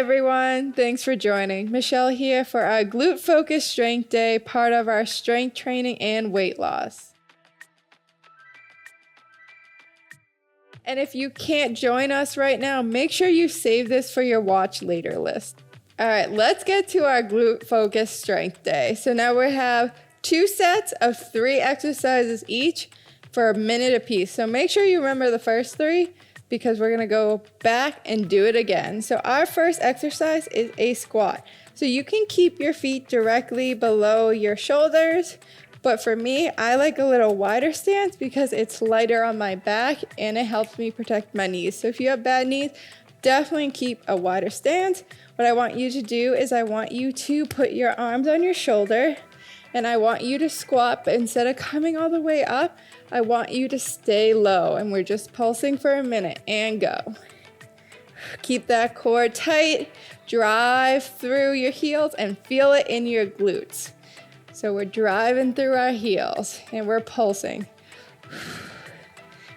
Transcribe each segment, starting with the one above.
everyone, thanks for joining. Michelle here for our glute focused strength day, part of our strength training and weight loss. And if you can't join us right now, make sure you save this for your watch later list. All right, let's get to our glute focused strength day. So now we have 2 sets of 3 exercises each for a minute apiece. So make sure you remember the first 3 because we're gonna go back and do it again. So our first exercise is a squat. So you can keep your feet directly below your shoulders, but for me, I like a little wider stance because it's lighter on my back and it helps me protect my knees. So if you have bad knees, definitely keep a wider stance. What I want you to do is I want you to put your arms on your shoulder and I want you to squat, but instead of coming all the way up, I want you to stay low, and we're just pulsing for a minute and go. Keep that core tight, drive through your heels and feel it in your glutes. So we're driving through our heels and we're pulsing.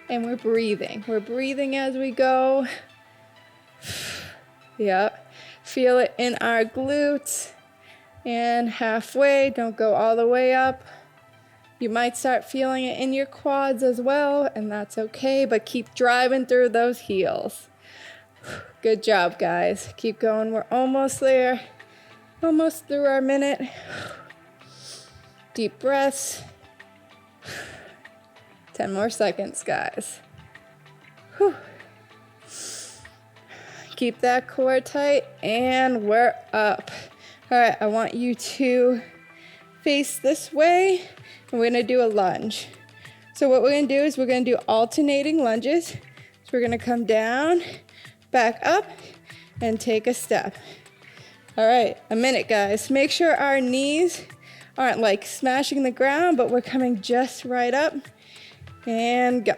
And we're breathing. We're breathing as we go. Yep. Feel it in our glutes. And halfway, don't go all the way up. You might start feeling it in your quads as well, and that's okay, but keep driving through those heels. Good job, guys. Keep going. We're almost there. Almost through our minute. Deep breaths. 10 more seconds, guys. Whew. Keep that core tight, and we're up. All right, I want you to face this way, and we're gonna do a lunge. So what we're gonna do is we're gonna do alternating lunges. So we're gonna come down, back up, and take a step. All right, a minute, guys. Make sure our knees aren't like smashing the ground, but we're coming just right up, and go.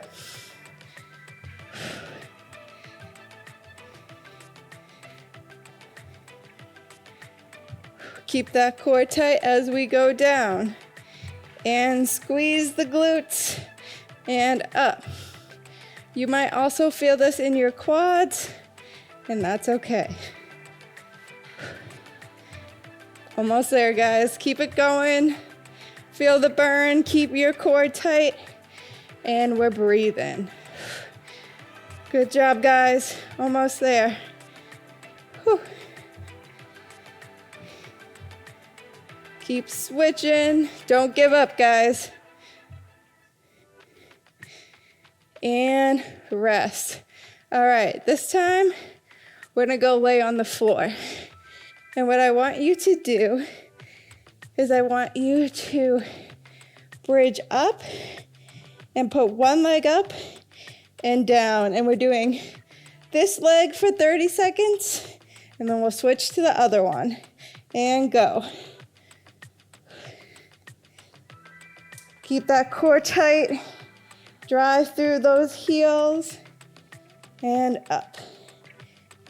Keep that core tight as we go down. And squeeze the glutes and up. You might also feel this in your quads, and that's okay. Almost there, guys. Keep it going. Feel the burn. Keep your core tight. And we're breathing. Good job, guys. Almost there. Whew. Keep switching. Don't give up, guys. And rest. All right, this time we're gonna go lay on the floor. And what I want you to do is I want you to bridge up and put one leg up and down. And we're doing this leg for 30 seconds, and then we'll switch to the other one. And go. Keep that core tight. Drive through those heels. And up.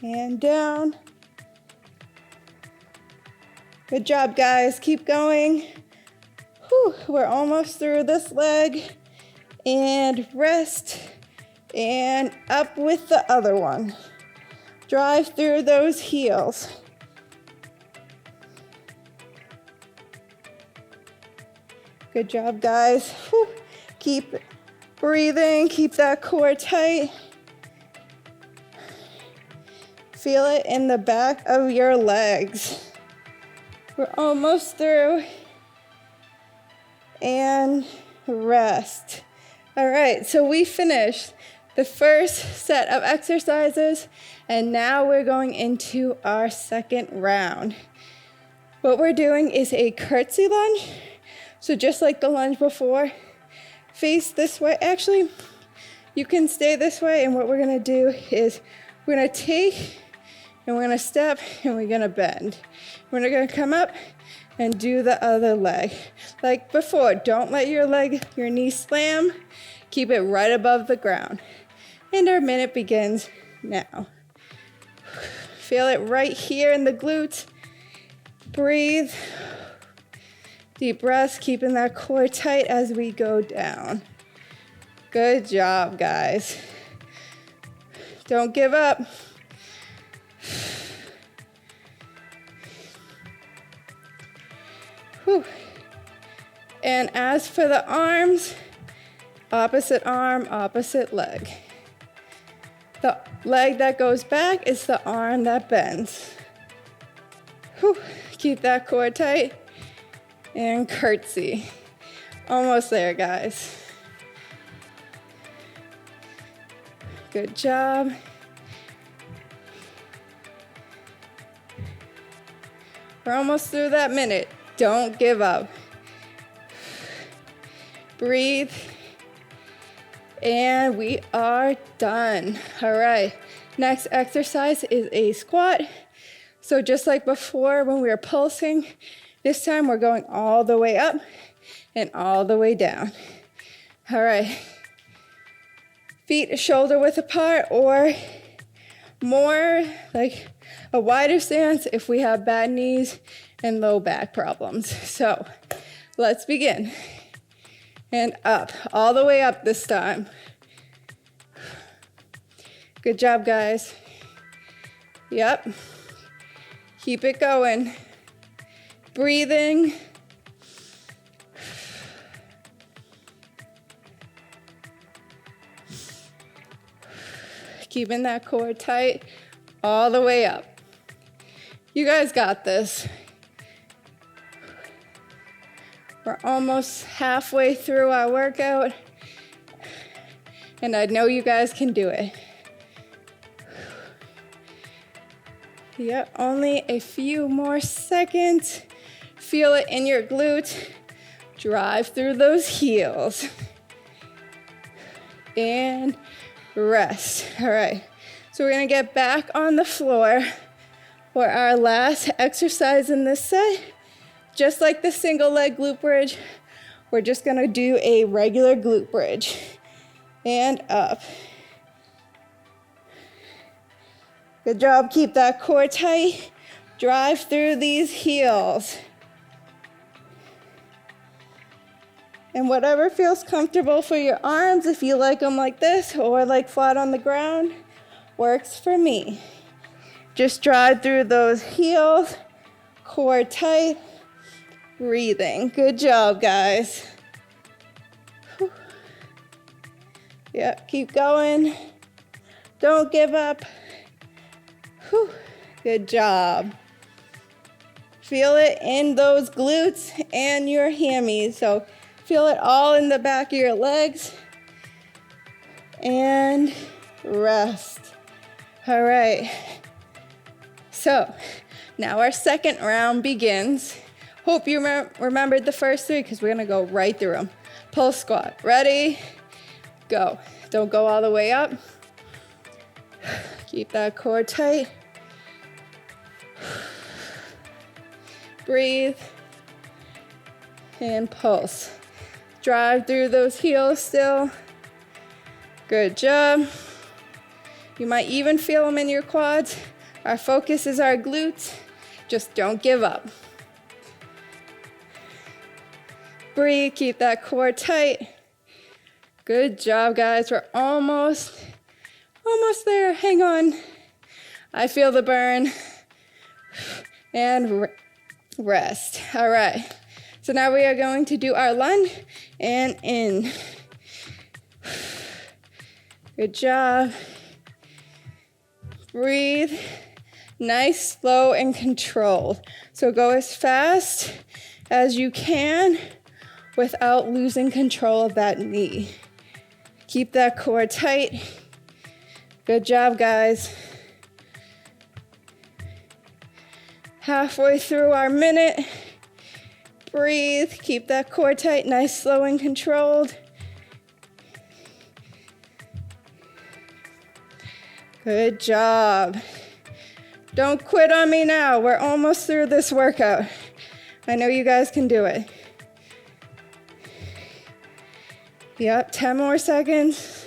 And down. Good job, guys. Keep going. Whew, we're almost through this leg. And rest. And up with the other one. Drive through those heels. Good job, guys. Whew. Keep breathing. Keep that core tight. Feel it in the back of your legs. We're almost through. And rest. All right, so we finished the first set of exercises, and now we're going into our second round. What we're doing is a curtsy lunge. So just like the lunge before, face this way. Actually, you can stay this way, and what we're gonna do is we're gonna take, and we're gonna step, and we're gonna bend. We're gonna come up and do the other leg. Like before, don't let your knee slam. Keep it right above the ground. And our minute begins now. Feel it right here in the glutes. Breathe. Deep breaths, keeping that core tight as we go down. Good job, guys. Don't give up. Whew. And as for the arms, opposite arm, opposite leg. The leg that goes back is the arm that bends. Whew. Keep that core tight and curtsy. Almost there, guys. Good job. We're almost through that minute. Don't give up. Breathe. And we are done. All right. Next exercise is a squat. So just like before when we were pulsing, this time we're going all the way up and all the way down. All right. Feet shoulder width apart or more like a wider stance if we have bad knees and low back problems. So let's begin. And up, all the way up this time. Good job, guys. Yep. Keep it going. Breathing. Keeping that core tight all the way up. You guys got this. We're almost halfway through our workout, and I know you guys can do it. Yep, only a few more seconds. Feel it in your glute. Drive through those heels. And rest. All right, so we're gonna get back on the floor for our last exercise in this set. Just like the single leg glute bridge, we're just gonna do a regular glute bridge. And up. Good job, keep that core tight. Drive through these heels. And whatever feels comfortable for your arms, if you like them like this or like flat on the ground, works for me. Just drive through those heels, core tight, breathing. Good job, guys. Whew. Yep, keep going. Don't give up. Whew. Good job. Feel it in those glutes and your hammies. So feel it all in the back of your legs. And rest. All right. So now our second round begins. Hope you remembered the first three because we're going to go right through them. Pull squat. Ready? Go. Don't go all the way up. Keep that core tight. Breathe. And pulse. Drive through those heels still. Good job. You might even feel them in your quads. Our focus is our glutes. Just don't give up. Breathe, keep that core tight. Good job, guys. We're almost there. Hang on. I feel the burn. And rest. All right. So now we are going to do our lunge and in. Good job. Breathe. Nice, slow, and controlled. So go as fast as you can without losing control of that knee. Keep that core tight. Good job, guys. Halfway through our minute. Breathe. Keep that core tight. Nice, slow, and controlled. Good job. Don't quit on me now. We're almost through this workout. I know you guys can do it. Yep, 10 more seconds.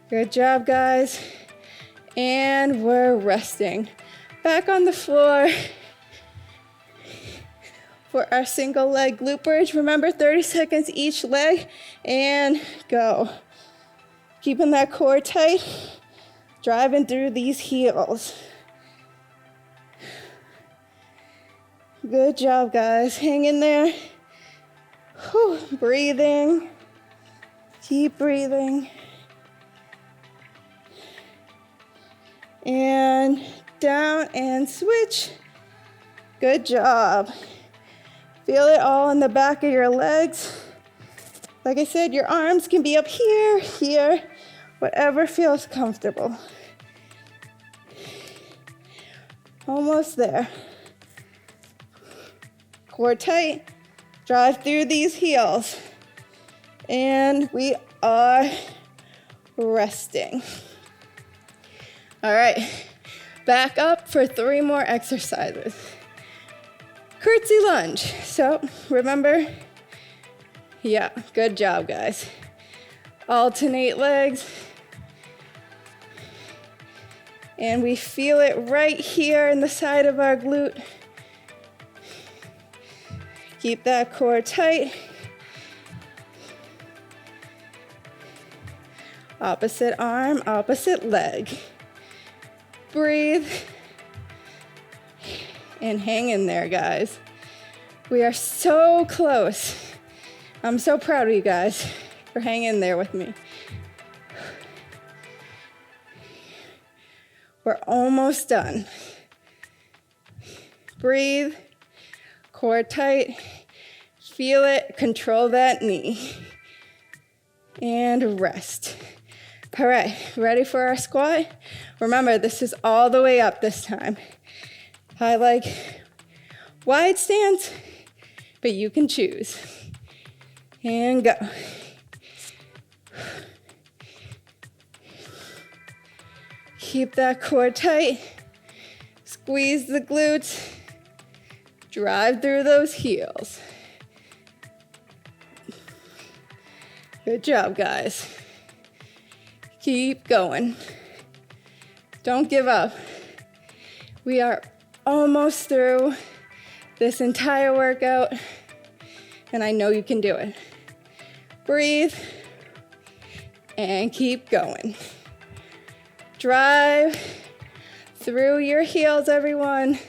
Good job, guys. And we're resting. Back on the floor for our single leg glute bridge. Remember, 30 seconds each leg, and go. Keeping that core tight, driving through these heels. Good job, guys. Hang in there. Whew. Breathing. Keep breathing. And down and switch. Good job. Feel it all in the back of your legs. Like I said, your arms can be up here, here, whatever feels comfortable. Almost there. Core tight. Drive through these heels. And we are resting. All right, back up for 3 more exercises. Curtsy lunge. So remember, yeah, good job, guys. Alternate legs. And we feel it right here in the side of our glute. Keep that core tight. Opposite arm, opposite leg. Breathe. And hang in there, guys. We are so close. I'm so proud of you guys for hanging in there with me. We're almost done. Breathe, core tight, feel it, control that knee. And rest. All right, ready for our squat? Remember, this is all the way up this time. I like wide stance, but you can choose. And go. Keep that core tight. Squeeze the glutes. Drive through those heels. Good job, guys. Keep going. Don't give up. We are almost through this entire workout, and I know you can do it. Breathe and keep going. Drive through your heels, everyone.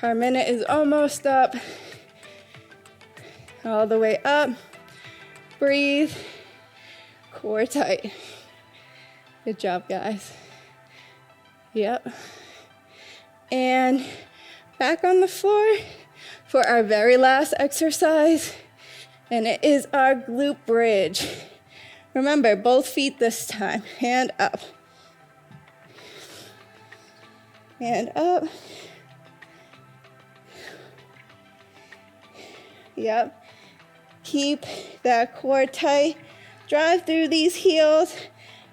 Our minute is almost up. All the way up. Breathe. Core tight. Good job, guys. Yep. And back on the floor for our very last exercise. And it is our glute bridge. Remember, both feet this time. Hand up. Hand up. Yep. Keep that core tight. Drive through these heels.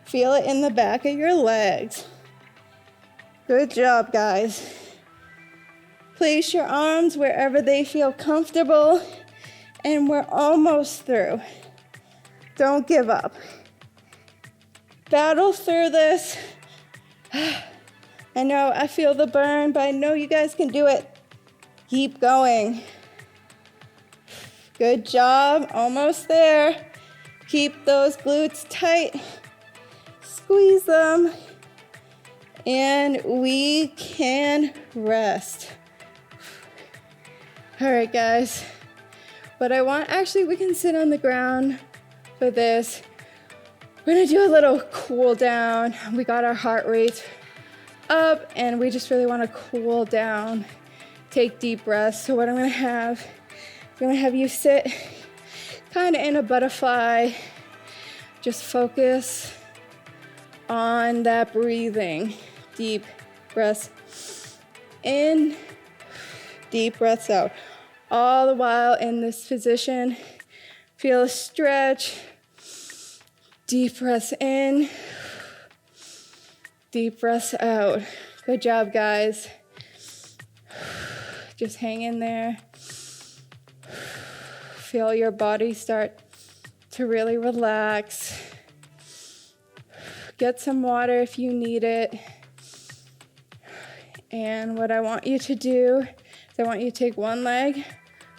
Feel it in the back of your legs. Good job, guys. Place your arms wherever they feel comfortable. And we're almost through. Don't give up. Battle through this. I know I feel the burn, but I know you guys can do it. Keep going. Good job, almost there. Keep those glutes tight. Squeeze them. And we can rest. All right, guys. What I want, actually, we can sit on the ground for this. We're gonna do a little cool down. We got our heart rate up and we just really wanna cool down. Take deep breaths. So what I'm gonna have you sit kind of in a butterfly. Just focus on that breathing. Deep breaths in, deep breaths out. All the while in this position, feel a stretch. Deep breaths in, deep breaths out. Good job, guys. Just hang in there. Feel your body start to really relax. Get some water if you need it. And what I want you to do is I want you to take one leg,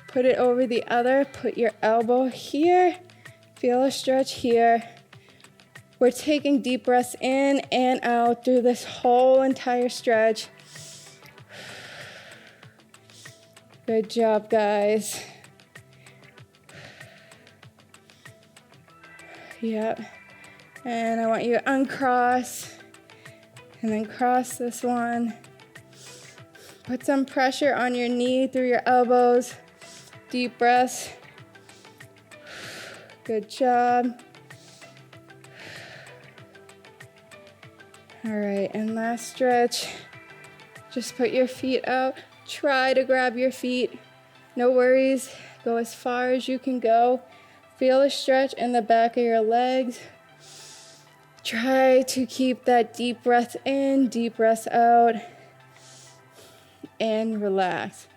put it over the other, put your elbow here, feel a stretch here. We're taking deep breaths in and out through this whole entire stretch. Good job, guys. Yep. And I want you to uncross and then cross this one. Put some pressure on your knee through your elbows. Deep breaths. Good job. All right, and last stretch. Just put your feet out. Try to grab your feet. No worries. Go as far as you can go. Feel a stretch in the back of your legs. Try to keep that deep breath in, deep breath out, and relax.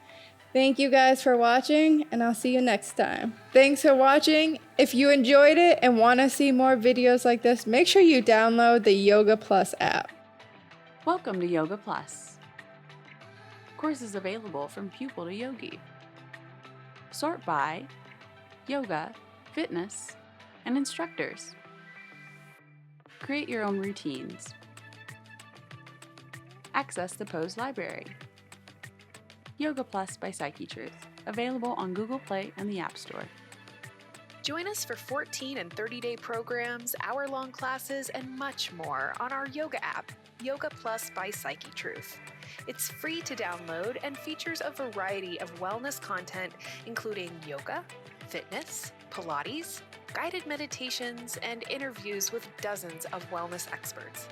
Thank you guys for watching, and I'll see you next time. Thanks for watching. If you enjoyed it and want to see more videos like this, make sure you download the Yoga Plus app. Welcome to Yoga Plus. Courses available from pupil to yogi. Sort by yoga, fitness, and instructors. Create your own routines. Access the pose library. Yoga Plus by Psyche Truth, available on Google Play and the App Store. Join us for 14 and 30-day programs, hour-long classes, and much more on our yoga app, Yoga Plus by Psyche Truth. It's free to download and features a variety of wellness content, including yoga, fitness, Pilates, guided meditations, and interviews with dozens of wellness experts.